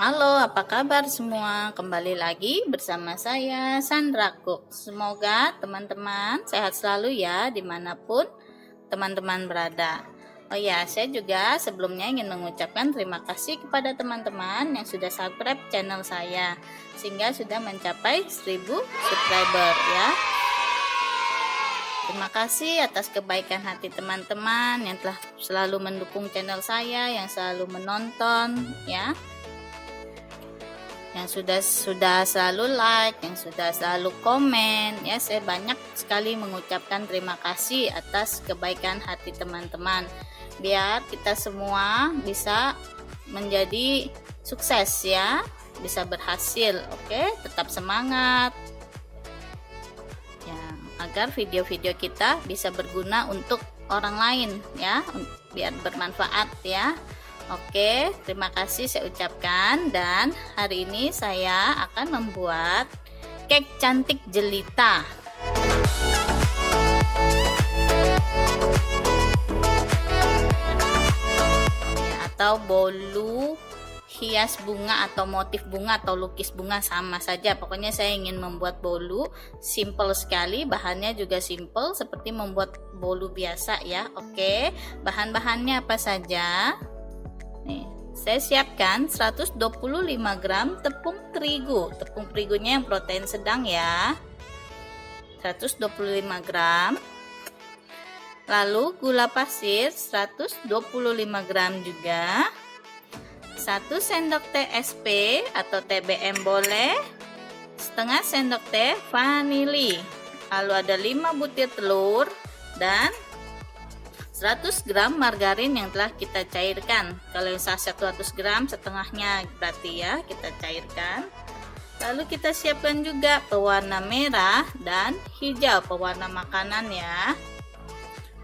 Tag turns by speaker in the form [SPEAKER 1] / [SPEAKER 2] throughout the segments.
[SPEAKER 1] Halo, apa kabar semua? Kembali lagi bersama saya, Sandra Cook. Semoga teman-teman sehat selalu ya, dimanapun teman-teman berada. Oh ya, saya juga sebelumnya ingin mengucapkan terima kasih kepada teman-teman yang sudah subscribe channel saya, sehingga sudah mencapai 1000 subscriber ya. Terima kasih atas kebaikan hati teman-teman yang telah selalu mendukung channel saya, yang selalu menonton ya. Yang sudah selalu like, yang sudah selalu komen ya. Saya banyak sekali mengucapkan terima kasih atas kebaikan hati teman-teman, biar kita semua bisa menjadi sukses ya, bisa berhasil. Oke, tetap semangat ya, agar video-video kita bisa berguna untuk orang lain ya, biar bermanfaat ya. Oke, terima kasih saya ucapkan, dan hari ini saya akan membuat cake cantik jelita. Ya, atau bolu hias bunga atau motif bunga atau lukis bunga, sama saja. Pokoknya saya ingin membuat bolu simple sekali, bahannya juga simple seperti membuat bolu biasa ya. Oke, bahan-bahannya apa saja? Nih, saya siapkan 125 gram tepung terigu. Tepung terigunya yang protein sedang ya. 125 gram. Lalu gula pasir 125 gram juga. 1 sendok teh SP atau TBM boleh. Setengah sendok teh vanili. Lalu ada 5 butir telur dan 100 gram margarin yang telah kita cairkan. Kalau yang saset 100 gram, setengahnya berarti ya, kita cairkan. Lalu kita siapkan juga pewarna merah dan hijau, pewarna makanan ya.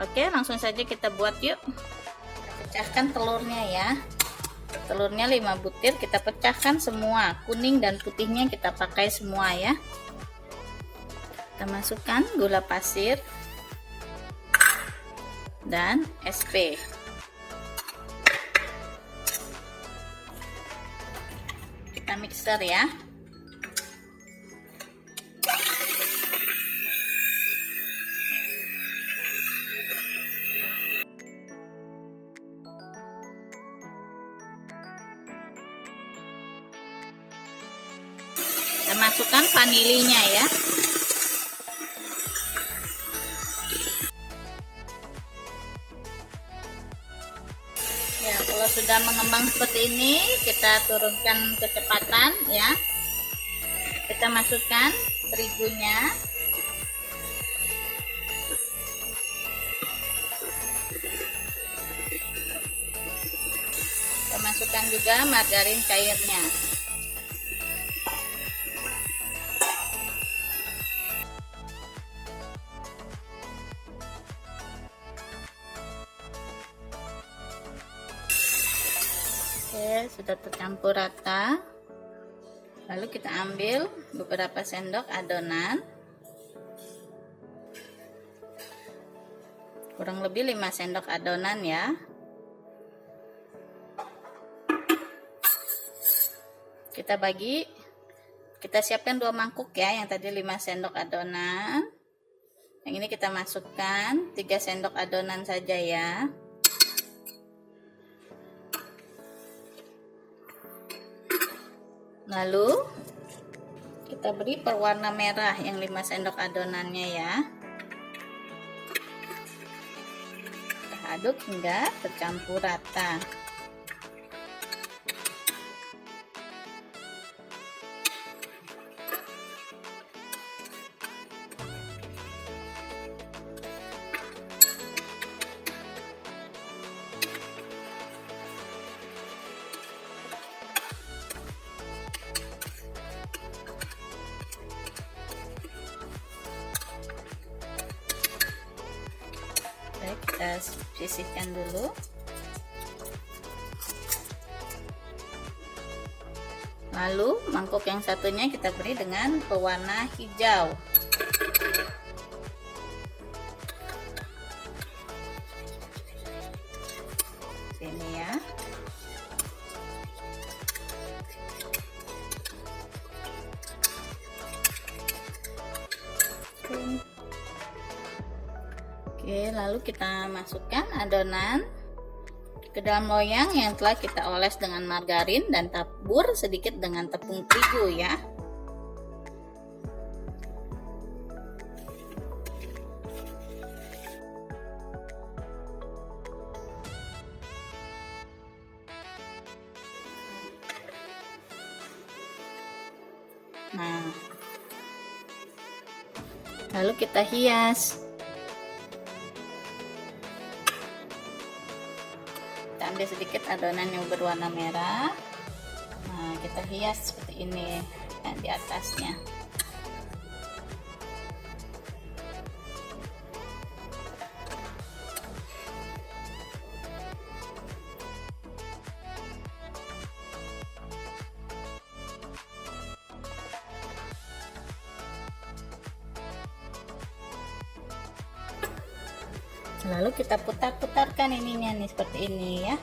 [SPEAKER 1] Oke, langsung saja kita buat yuk. Pecahkan telurnya ya. Telurnya 5 butir, kita pecahkan semua. Kuning dan putihnya kita pakai semua ya. Kita masukkan gula pasir dan SP. Kita mixer ya. Kita masukkan vanilinya ya. Ya, kalau sudah mengembang seperti ini, kita turunkan kecepatan ya. Kita masukkan terigunya. Kita masukkan juga margarin cairnya. Oke, sudah tercampur rata. Lalu kita ambil beberapa sendok adonan, kurang lebih 5 sendok adonan ya. Kita bagi, kita siapkan 2 mangkuk ya, yang tadi 5 sendok adonan. Yang ini kita masukkan 3 sendok adonan saja ya. Lalu kita beri pewarna merah yang 5 sendok adonannya ya. Kita aduk hingga tercampur rata. Kita sisihkan dulu. Lalu mangkuk yang satunya kita beri dengan pewarna hijau. Sini ya. Oke, lalu kita masukkan adonan ke dalam loyang yang telah kita oles dengan margarin dan tabur sedikit dengan tepung terigu ya. Nah, lalu kita hias. Kita ambil sedikit adonan yang berwarna merah. Nah, kita hias seperti ini di atasnya. Lalu kita putar-putarkan ininya nih seperti ini ya,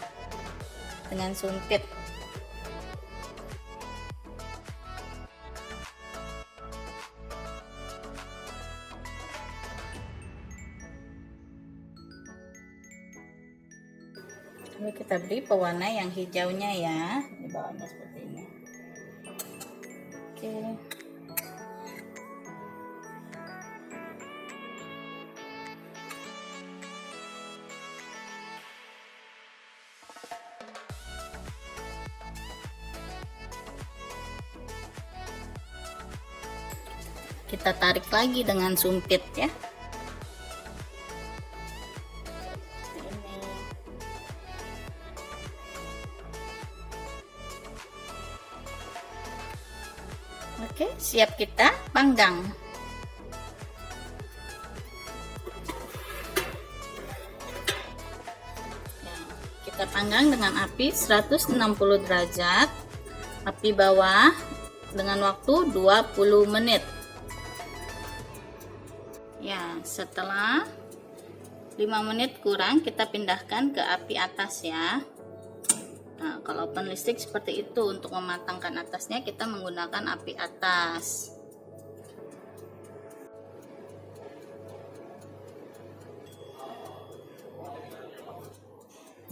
[SPEAKER 1] dengan sumpit. Lalu kita beri pewarna yang hijaunya ya, di bawahnya seperti ini. Oke. Kita tarik lagi dengan sumpit ya. Oke, siap kita panggang. Kita panggang dengan api 160 derajat, api bawah dengan waktu 20 menit. Ya, setelah 5 menit kurang kita pindahkan ke api atas ya. Nah, kalau oven listrik seperti itu, untuk mematangkan atasnya kita menggunakan api atas.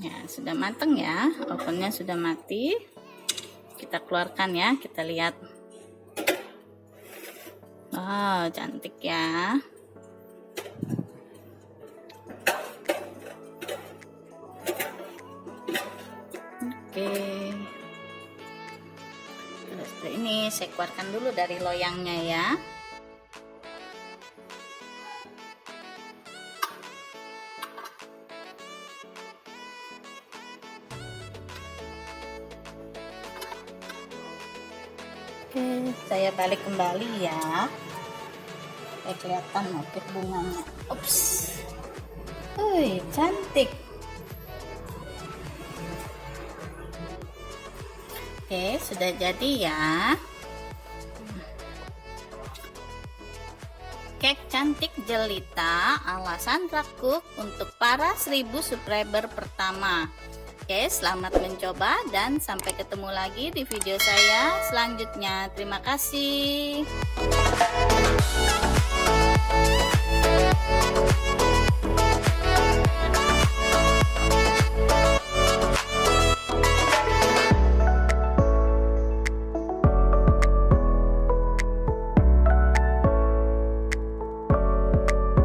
[SPEAKER 1] Ya, sudah matang ya, ovennya sudah mati. Kita keluarkan ya, kita lihat. Wow, cantik ya. Oke, seperti ini. Saya keluarkan dulu dari loyangnya ya. Oke, saya balik kembali ya. Kelihatan motif bunganya. Ups, wih, cantik. Oke, sudah jadi ya. Cake cantik jelita ala Sandra Cook untuk para 1000 subscriber pertama. Oke, selamat mencoba dan sampai ketemu lagi di video saya selanjutnya. Terima kasih.